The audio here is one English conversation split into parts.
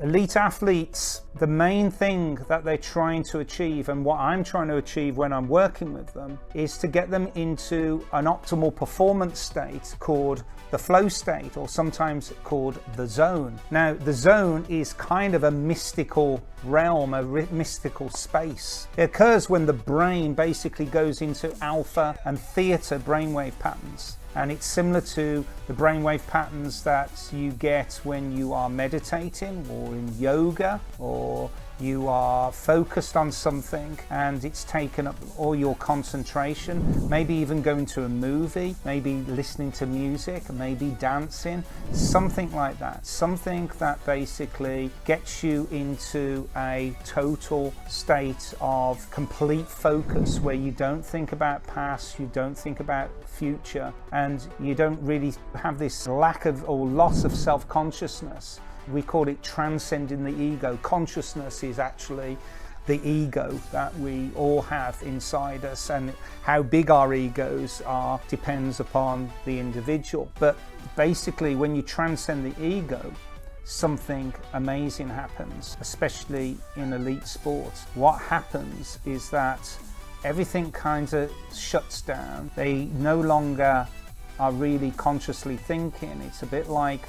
Elite athletes, the main thing that they're trying to achieve, and what I'm trying to achieve when I'm working with them, is to get them into an optimal performance state called the flow state, or sometimes called the zone. Now, the zone is kind of a mystical realm, a mystical space. It occurs when the brain basically goes into alpha and theta brainwave patterns. And it's similar to the brainwave patterns that you get when you are meditating or in yoga, or you are focused on something and it's taken up all your concentration, maybe even going to a movie, maybe listening to music, maybe dancing, something like that. Something that basically gets you into a total state of complete focus where you don't think about past, you don't think about future, and you don't really have this lack of or loss of self-consciousness. We call it transcending the ego. Consciousness is actually the ego that we all have inside us, and how big our egos are depends upon the individual. But basically, when you transcend the ego, something amazing happens, especially in elite sports. What happens is that everything kind of shuts down. They no longer are really consciously thinking. It's a bit like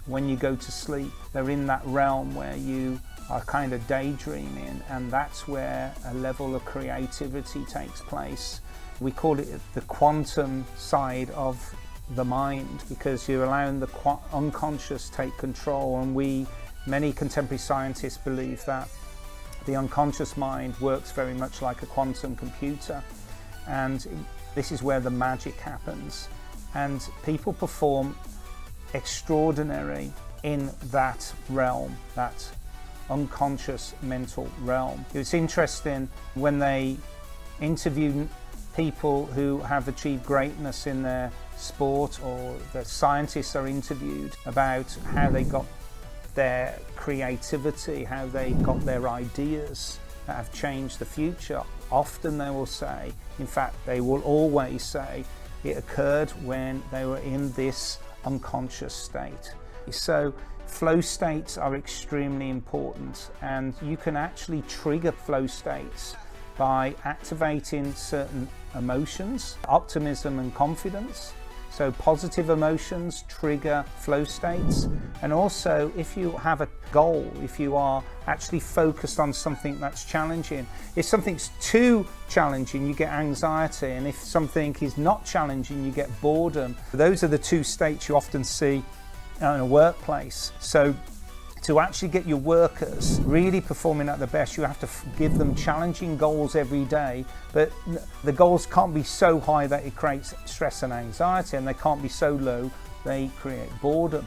when you go to sleep. They're in that realm where you are kind of daydreaming, and that's where a level of creativity takes place. We call it the quantum side of the mind, because you're allowing the unconscious take control, and many contemporary scientists believe that the unconscious mind works very much like a quantum computer, and this is where the magic happens, and people perform extraordinary in that realm, that unconscious mental realm. It's interesting when they interview people who have achieved greatness in their sport, or the scientists are interviewed about how they got their creativity, how they got their ideas that have changed the future. Often they will say, in fact they will always say, it occurred when they were in this unconscious state. So flow states are extremely important, and you can actually trigger flow states by activating certain emotions, optimism and confidence. So positive emotions trigger flow states, and also if you have a goal, if you are actually focused on something that's challenging. If something's too challenging, you get anxiety, and if something is not challenging, you get boredom. Those are the two states you often see in a workplace. So to actually get your workers really performing at the best, you have to give them challenging goals every day, but the goals can't be so high that it creates stress and anxiety, and they can't be so low they create boredom.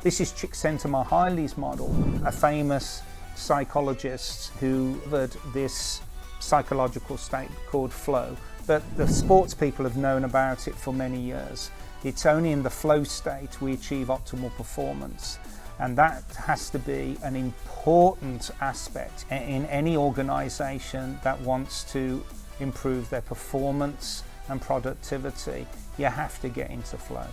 This is Csikszentmihalyi's model, a famous psychologist who covered this psychological state called flow, but the sports people have known about it for many years. It's only in the flow state we achieve optimal performance. And that has to be an important aspect in any organization that wants to improve their performance and productivity. You have to get into flow.